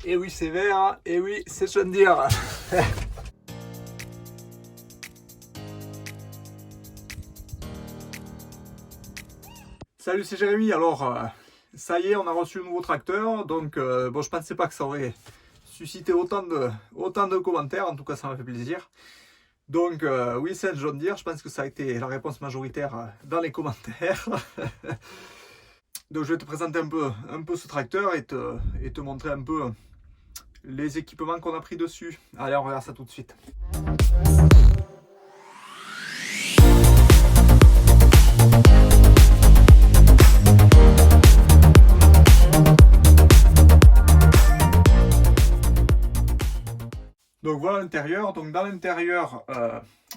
Et oui, c'est vert, et oui, c'est John Deere. Salut, c'est Jérémy. Alors, ça y est, on a reçu le nouveau tracteur. Donc, bon, je pensais pas que ça aurait suscité autant de commentaires. En tout cas, ça m'a fait plaisir. Donc, oui, c'est un John Deere. Je pense que ça a été la réponse majoritaire dans les commentaires. Donc, je vais te présenter un peu ce tracteur et te montrer un peu les équipements qu'on a pris dessus. Allez, on regarde ça tout de suite. Donc voilà l'intérieur. Donc dans l'intérieur,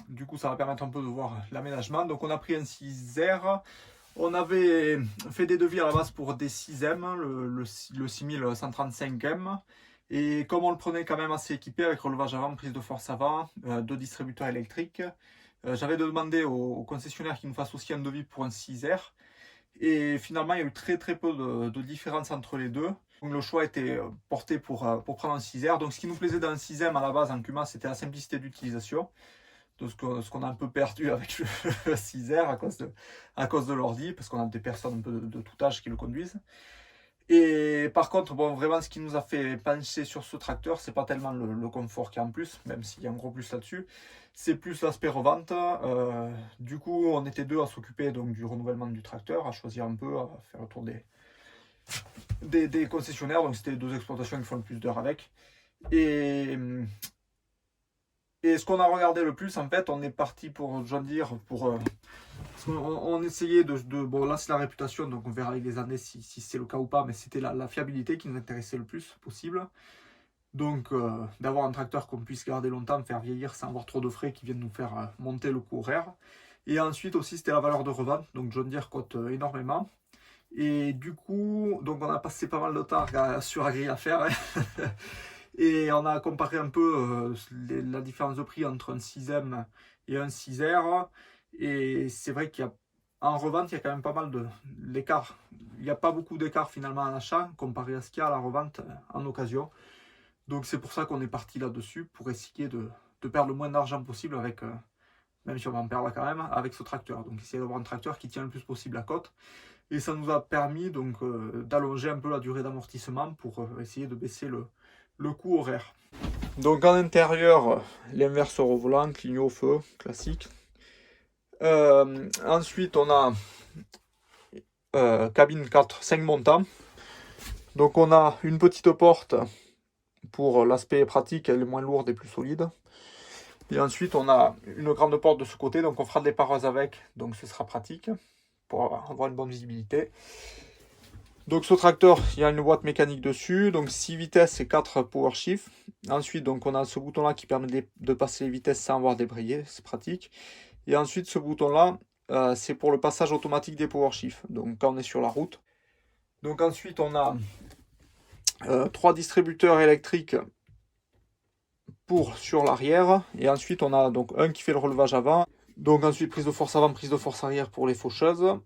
du coup, ça va permettre un peu de voir l'aménagement. Donc on a pris un 6R. On avait fait des devis à la base pour des 6M, le 6135M. Et comme on le prenait quand même assez équipé avec relevage avant, prise de force avant, deux distributeurs électriques, j'avais demandé au concessionnaire qu'il nous fasse aussi un devis pour un 6R. Et finalement, il y a eu très peu de différence entre les deux. Donc le choix était porté pour prendre un 6R. Donc ce qui nous plaisait dans un 6M à la base en Cuma, c'était la simplicité d'utilisation. De ce qu'on a un peu perdu avec le 6R à cause de l'ordi, parce qu'on a des personnes un peu de tout âge qui le conduisent. Et par contre, bon, vraiment, ce qui nous a fait pencher sur ce tracteur, c'est pas tellement le confort qu'il y a en plus, même s'il y a un gros plus là-dessus, c'est plus l'aspect revente. Du coup, on était deux à s'occuper donc du renouvellement du tracteur, à choisir un peu, à faire le tour des concessionnaires. Donc c'était deux exploitations qui font le plus d'heures avec. Et ce qu'on a regardé le plus, en fait, on est parti pour John Deere, parce qu'on essayait bon, là c'est la réputation, donc on verra avec les années si c'est le cas ou pas, mais c'était la fiabilité qui nous intéressait le plus possible. Donc d'avoir un tracteur qu'on puisse garder longtemps, faire vieillir sans avoir trop de frais qui viennent nous faire monter le coût horaire. Et ensuite aussi c'était la valeur de revente, donc John Deere cote énormément. Et du coup, donc on a passé pas mal de temps sur la grille à faire. Et on a comparé un peu la différence de prix entre un 6M et un 6R. Et c'est vrai qu'en revente, il y a quand même pas mal d'écart. Il n'y a pas beaucoup d'écart finalement en achat comparé à ce qu'il y a à la revente en occasion. Donc c'est pour ça qu'on est parti là-dessus, pour essayer de perdre le moins d'argent possible avec, même si on va en perdre quand même, avec ce tracteur. Donc essayer d'avoir un tracteur qui tient le plus possible la côte. Et ça nous a permis donc d'allonger un peu la durée d'amortissement pour essayer de baisser le coût horaire. Donc en intérieur, l'inverseur au volant, clignot au feu, classique. Ensuite, on a cabine 5 montants. Donc on a une petite porte pour l'aspect pratique, elle est moins lourde et plus solide. Et ensuite, on a une grande porte de ce côté, donc on fera des parois avec, donc ce sera pratique pour avoir une bonne visibilité. Donc ce tracteur, il y a une boîte mécanique dessus, donc 6 vitesses et 4 power shift. Ensuite, donc on a ce bouton là qui permet de passer les vitesses sans avoir débrayé, c'est pratique. Et ensuite, ce bouton là, c'est pour le passage automatique des power shift, donc quand on est sur la route. Donc ensuite, on a 3 distributeurs électriques sur l'arrière. Et ensuite, on a donc un qui fait le relevage avant. Donc ensuite, prise de force avant, prise de force arrière pour les faucheuses.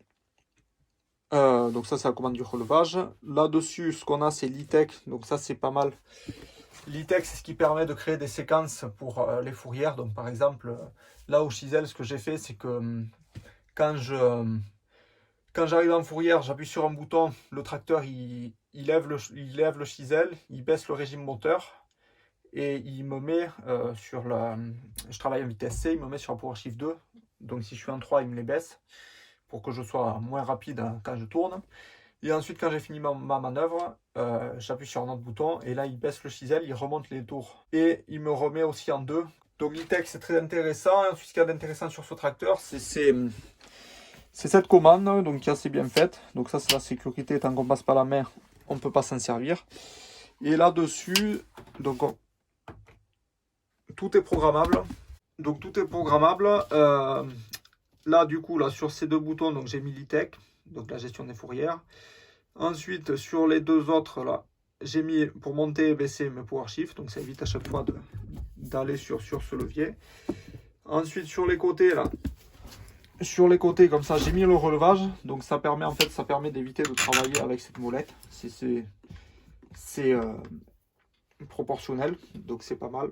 Donc ça, c'est la commande du relevage. Là-dessus, ce qu'on a, c'est l'e-tech. Donc ça, c'est pas mal. L'e-tech, c'est ce qui permet de créer des séquences pour les fourrières. Donc par exemple, là au chisel, ce que j'ai fait, c'est que quand j'arrive en fourrière, j'appuie sur un bouton, le tracteur, il lève le chisel, il baisse le régime moteur. Et il me met je travaille en vitesse C, il me met sur un power shift 2. Donc si je suis en 3, il me les baisse pour que je sois moins rapide quand je tourne. Et ensuite, quand j'ai fini ma manœuvre, j'appuie sur un autre bouton et là, il baisse le chisel, il remonte les tours. Et il me remet aussi en 2. Donc l'e-tech, c'est très intéressant. Et ensuite, ce qu'il y a d'intéressant sur ce tracteur, c'est cette commande donc, qui est assez bien faite. Donc ça, c'est la sécurité. Tant qu'on ne passe pas la main, on ne peut pas s'en servir. Et là-dessus, donc tout est programmable. Donc tout est programmable. Là, du coup, là, sur ces deux boutons, donc j'ai mis l'e-tech, donc la gestion des fourrières. Ensuite, sur les deux autres, là, j'ai mis pour monter et baisser mes power shift. Donc ça évite à chaque fois d'aller sur ce levier. Ensuite, sur les côtés, là, comme ça, j'ai mis le relevage. Donc ça permet d'éviter de travailler avec cette molette. proportionnel, donc c'est pas mal.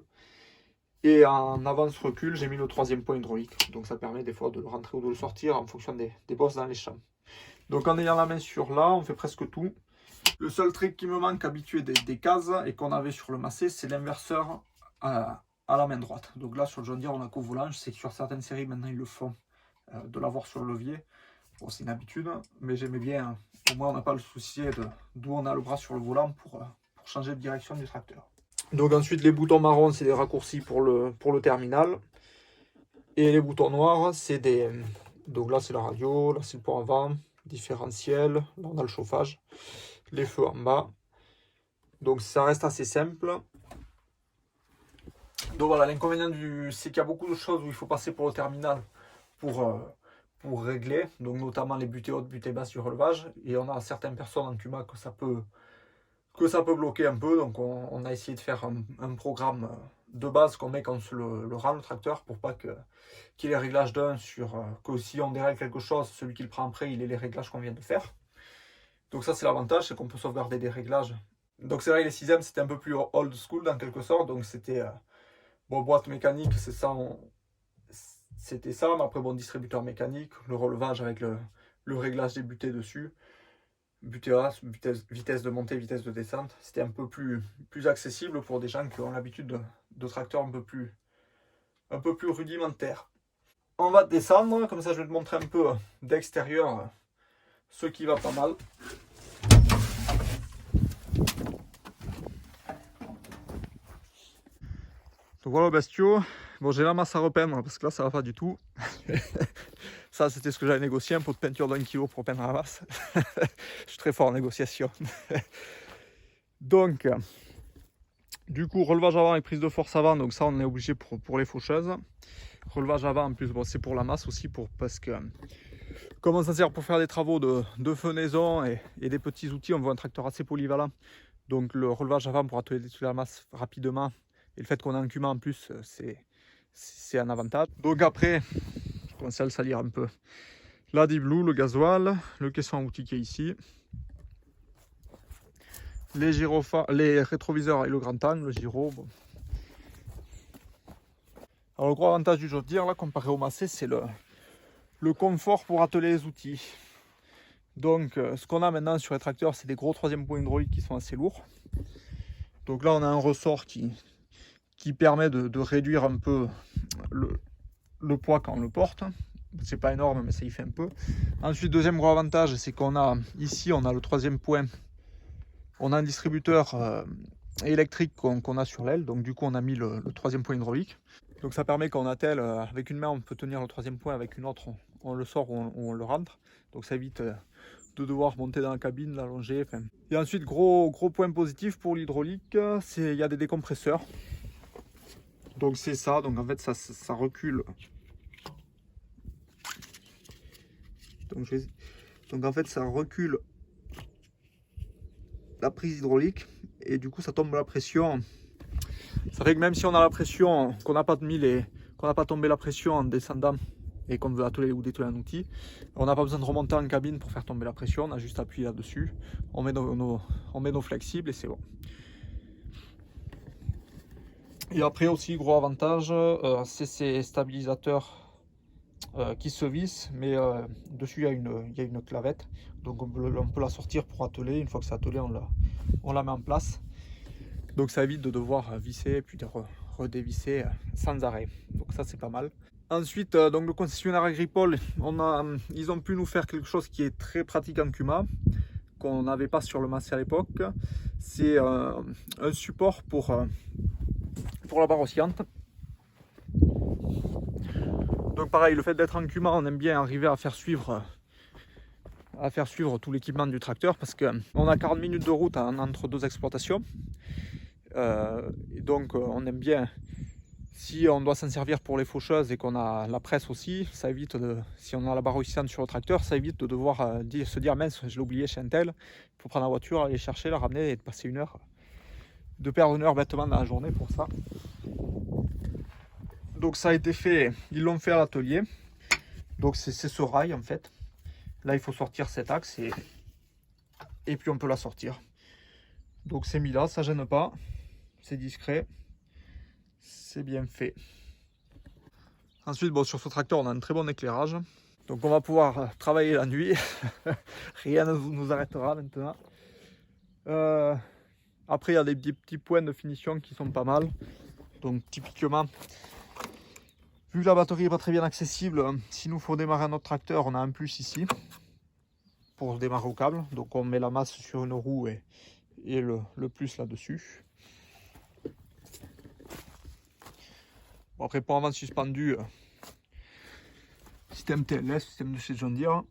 Et en avance-recul, j'ai mis le 3e point hydraulique. Donc ça permet des fois de le rentrer ou de le sortir en fonction des bosses dans les champs. Donc en ayant la main sur là, on fait presque tout. Le seul trick qui me manque habitué des cases et qu'on avait sur le Massey, c'est l'inverseur à la main droite. Donc là sur le John Deere, on a qu'au volant. Je sais que sur certaines séries maintenant ils le font, de l'avoir sur le levier. Bon, c'est une habitude, mais j'aimais bien. Au moins on n'a pas le souci d'où on a le bras sur le volant pour changer de direction du tracteur. Donc ensuite les boutons marrons, c'est des raccourcis pour le terminal. Et les boutons noirs, c'est des... Donc là c'est la radio, là c'est le port avant, différentiel, là on a le chauffage, les feux en bas. Donc ça reste assez simple. Donc voilà, l'inconvénient c'est qu'il y a beaucoup de choses où il faut passer pour le terminal pour régler. Donc notamment les butées hautes, butées basses du relevage. Et on a certaines personnes en Cuma que ça peut bloquer un peu. Donc on a essayé de faire un programme de base qu'on met quand on le rend le tracteur pour pas qu'il y ait les réglages d'un que si on dérègle quelque chose, celui qui le prend après, il ait les réglages qu'on vient de faire. Donc ça c'est l'avantage, c'est qu'on peut sauvegarder des réglages. Donc c'est vrai que les 6e c'était un peu plus old school dans quelque sorte, donc c'était bon, boîte mécanique, c'est ça, c'était ça, mais après bon, distributeur mécanique, le relevage avec le réglage des butées dessus, butée basse, vitesse de montée, vitesse de descente, c'était un peu plus accessible pour des gens qui ont l'habitude de tracteurs un peu plus rudimentaires. On va descendre, comme ça je vais te montrer un peu d'extérieur ce qui va pas mal. Donc voilà le bestiau. Bon, j'ai la masse à repeindre parce que là ça va pas du tout. Ça c'était ce que j'avais négocié, un pot de peinture d'1 kg pour peindre la masse. Je suis très fort en négociation. Donc du coup relevage avant et prise de force avant, donc ça on est obligé pour les faucheuses. Relevage avant en plus, bon, c'est pour la masse aussi, parce que comme on s'en sert pour faire des travaux de fenaison et des petits outils, on veut un tracteur assez polyvalent. Donc le relevage avant pour atteler toute la masse rapidement, et le fait qu'on a un Cuma en plus, c'est un avantage. Donc après, je commence à le salir un peu. La Blue, le gasoil, le caisson à outils qui est ici, les rétroviseurs et le grand angle, le gyro. Bon. Alors le gros avantage du John Deere là comparé au Massey, c'est le confort pour atteler les outils. Donc ce qu'on a maintenant sur les tracteurs, c'est des gros 3e points hydrauliques qui sont assez lourds. Donc là on a un ressort qui permet de réduire un peu le poids quand on le porte. C'est pas énorme, mais ça y fait un peu. Ensuite, deuxième gros avantage, c'est qu'on a ici, on a le 3e point. On a un distributeur électrique qu'on a sur l'aile. Donc du coup, on a mis le 3e point hydraulique. Donc ça permet qu'on attelle, avec une main, on peut tenir le 3e point, avec une autre, on le sort ou on le rentre. Donc ça évite de devoir monter dans la cabine, l'allonger. Enfin. Et ensuite, gros point positif pour l'hydraulique, c'est il y a des décompresseurs. Donc c'est ça, donc en fait ça recule. Donc en fait ça recule la prise hydraulique et du coup ça tombe la pression. Ça fait que même si on a la pression, qu'on n'a pas tombé la pression en descendant et qu'on veut atteler ou dételer un outil, on n'a pas besoin de remonter en cabine pour faire tomber la pression, on a juste appuyé là-dessus, on met nos flexibles et c'est bon. Et après aussi, gros avantage, c'est ces stabilisateurs qui se vissent, mais dessus il y a une clavette, donc on peut la sortir pour atteler. Une fois que c'est attelé, on la met en place. Donc ça évite de devoir visser et puis de redévisser sans arrêt. Donc ça c'est pas mal. Ensuite, donc le concessionnaire agricole, ils ont pu nous faire quelque chose qui est très pratique en Cuma, qu'on n'avait pas sur le Massey à l'époque. C'est un support pour la barre oscillante. Donc pareil, le fait d'être en Cuma, on aime bien arriver à faire suivre tout l'équipement du tracteur, parce qu'on a 40 minutes de route entre deux exploitations. Donc on aime bien, si on doit s'en servir pour les faucheuses et qu'on a la presse aussi, ça évite si on a la barre oscillante sur le tracteur, ça évite de devoir se dire mince, je l'ai oublié chez un tel, il faut prendre la voiture, aller chercher, la ramener et de passer de perdre 1 heure bêtement dans la journée pour ça. Donc ça a été fait, ils l'ont fait à l'atelier. Donc c'est ce rail en fait. Là il faut sortir cet axe et puis on peut la sortir. Donc c'est mis là, ça gêne pas. c'est discret, c'est bien fait. Ensuite, bon, sur ce tracteur, on a un très bon éclairage. Donc on va pouvoir travailler la nuit. Rien ne nous arrêtera maintenant. Après, il y a des petits points de finition qui sont pas mal. Donc typiquement, vu que la batterie n'est pas très bien accessible, s'il nous faut démarrer un autre tracteur, on a un plus ici pour démarrer au câble. Donc on met la masse sur une roue et le plus là-dessus. Bon, après, pour un vent suspendu, système TLS, système de chez John Deere.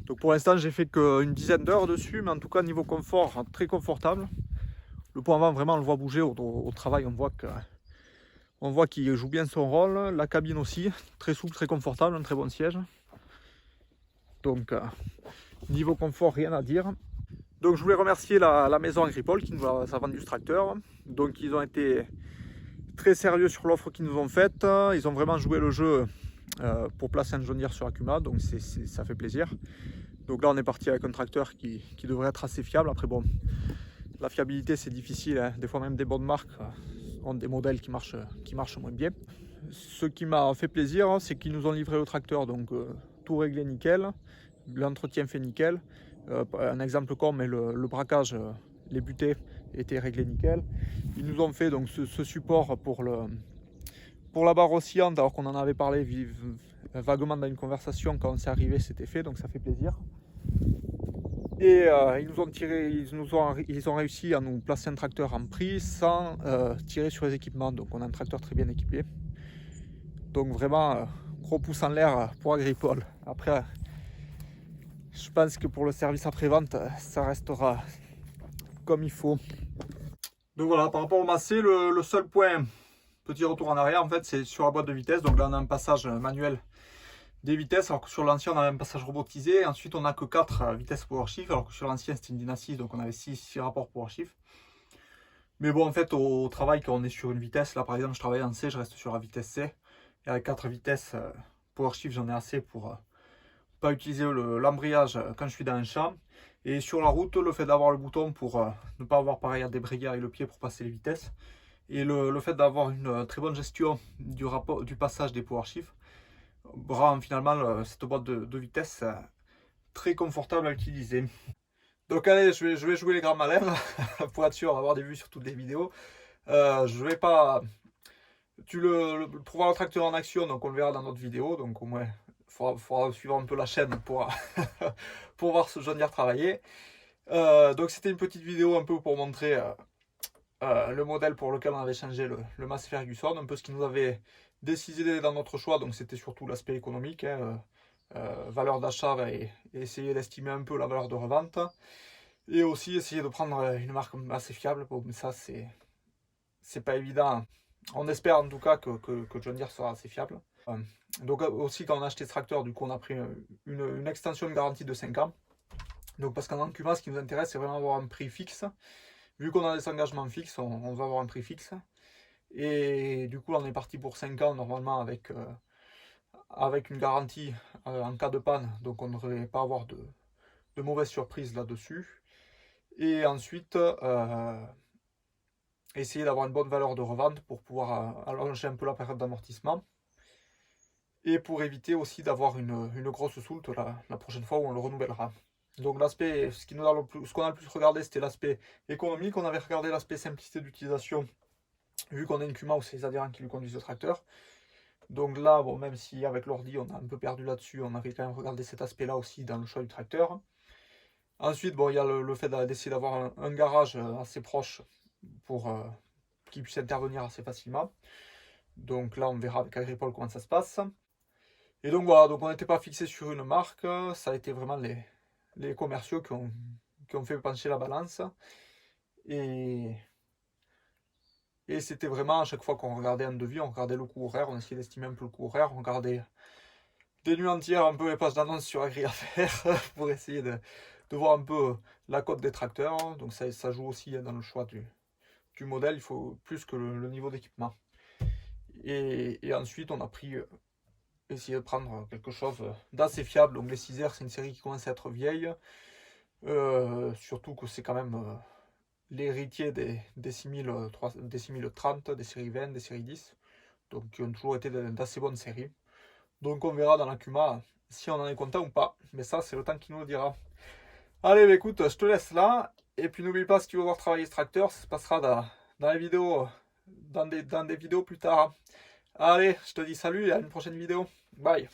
Donc pour l'instant, j'ai fait qu'une dizaine d'heures dessus, mais en tout cas, niveau confort, très confortable. Le pont avant, vraiment, on le voit bouger au travail, on voit qu'il joue bien son rôle. La cabine aussi, très souple, très confortable, un très bon siège. Donc, niveau confort, rien à dire. Donc je voulais remercier la maison Agripole qui nous a vendu ce tracteur. Donc ils ont été très sérieux sur l'offre qu'ils nous ont faite. Ils ont vraiment joué le jeu pour placer un John Deere sur Akuma, donc ça fait plaisir. Donc là on est parti avec un tracteur qui devrait être assez fiable. Après bon, la fiabilité c'est difficile, hein. Des fois même des bonnes marques ont des modèles qui marchent moins bien. Ce qui m'a fait plaisir, c'est qu'ils nous ont livré le tracteur, donc tout réglé nickel, l'entretien fait nickel. Un exemple con, mais le braquage, les butées étaient réglés nickel. Ils nous ont fait donc ce support pour la barre oscillante, alors qu'on en avait parlé vaguement dans une conversation quand on s'est arrivé, c'était fait, donc ça fait plaisir. Et ils ont réussi à nous placer un tracteur en prix sans tirer sur les équipements. Donc on a un tracteur très bien équipé. Donc vraiment, gros pouce en l'air pour Agripole. Après, je pense que pour le service après-vente, ça restera comme il faut. Donc voilà, par rapport au Massey, le seul point, petit retour en arrière, en fait, c'est sur la boîte de vitesse. Donc là, on a un passage manuel des vitesses, alors que sur l'ancien, on a un passage robotisé. Ensuite, on n'a que 4 vitesses power shift, alors que sur l'ancien, c'était une Dynasys, donc on avait 6 rapports power shift. Mais bon, en fait, au travail, quand on est sur une vitesse, là par exemple, je travaille en C, je reste sur la vitesse C. Et avec 4 vitesses power shift, j'en ai assez pour pas utiliser l'embrayage quand je suis dans un champ. Et sur la route, le fait d'avoir le bouton pour ne pas avoir pareil à débrayer avec le pied pour passer les vitesses. Et le fait d'avoir une très bonne gestion du passage des power shift rend finalement cette boîte de vitesse très confortable à utiliser. Donc allez, je vais jouer les grands malins pour être sûr d'avoir des vues sur toutes les vidéos. Je vais pas... Pour voir le tracteur en action, donc on le verra dans notre vidéo, donc au moins il faudra suivre un peu la chaîne pour, pour voir ce John Deere travailler. Donc c'était une petite vidéo un peu pour montrer le modèle pour lequel on avait changé le Massey Ferguson, un peu ce qui nous avait décidé dans notre choix, donc c'était surtout l'aspect économique, hein, valeur d'achat et essayer d'estimer un peu la valeur de revente, et aussi essayer de prendre une marque assez fiable. Bon, mais ça c'est pas évident. On espère en tout cas que John Deere sera assez fiable. Donc aussi quand on a acheté ce tracteur, du coup on a pris une extension de garantie de 5 ans. Donc parce qu'en Akuma, ce qui nous intéresse, c'est vraiment avoir un prix fixe. Vu qu'on a des engagements fixes, on va avoir un prix fixe. Et du coup, on est parti pour 5 ans normalement avec une garantie en cas de panne. Donc on ne devrait pas avoir de mauvaises surprises là-dessus. Et ensuite, essayer d'avoir une bonne valeur de revente pour pouvoir allonger un peu la période d'amortissement. Et pour éviter aussi d'avoir une grosse soulte la prochaine fois où on le renouvellera. Donc l'aspect, ce qu'on a le plus regardé, c'était l'aspect économique. On avait regardé l'aspect simplicité d'utilisation, vu qu'on a une Kuma où c'est les adhérents qui lui conduisent le tracteur. Donc là, bon, même si avec l'ordi on a un peu perdu là-dessus, on avait quand même regardé cet aspect-là aussi dans le choix du tracteur. Ensuite, bon, il y a le fait d'essayer d'avoir un garage assez proche pour qu'il puisse intervenir assez facilement. Donc là, on verra avec Agripole comment ça se passe. Et donc voilà, donc on n'était pas fixé sur une marque, ça a été vraiment les commerciaux qui ont fait pencher la balance. Et c'était vraiment, à chaque fois qu'on regardait un devis, on regardait le coût horaire, on essayait d'estimer un peu le coût horaire, on regardait des nuits entières, un peu les pages d'annonce sur Agri à faire pour essayer de voir un peu la cote des tracteurs. Donc ça joue aussi dans le choix du modèle, il faut plus que le niveau d'équipement. Et ensuite, on a pris... essayer de prendre quelque chose d'assez fiable. Donc les 6R, c'est une série qui commence à être vieille. Surtout que c'est quand même l'héritier des 6030, des séries 20, des séries 10. Donc qui ont toujours été d'assez bonnes séries. Donc on verra dans la Kuma si on en est content ou pas. Mais ça, c'est le temps qui nous le dira. Allez, bah, écoute, je te laisse là. Et puis n'oublie pas, si tu veux voir travailler ce tracteur, ça se passera dans les vidéos, dans des vidéos plus tard. Allez, je te dis salut et à une prochaine vidéo. Bye.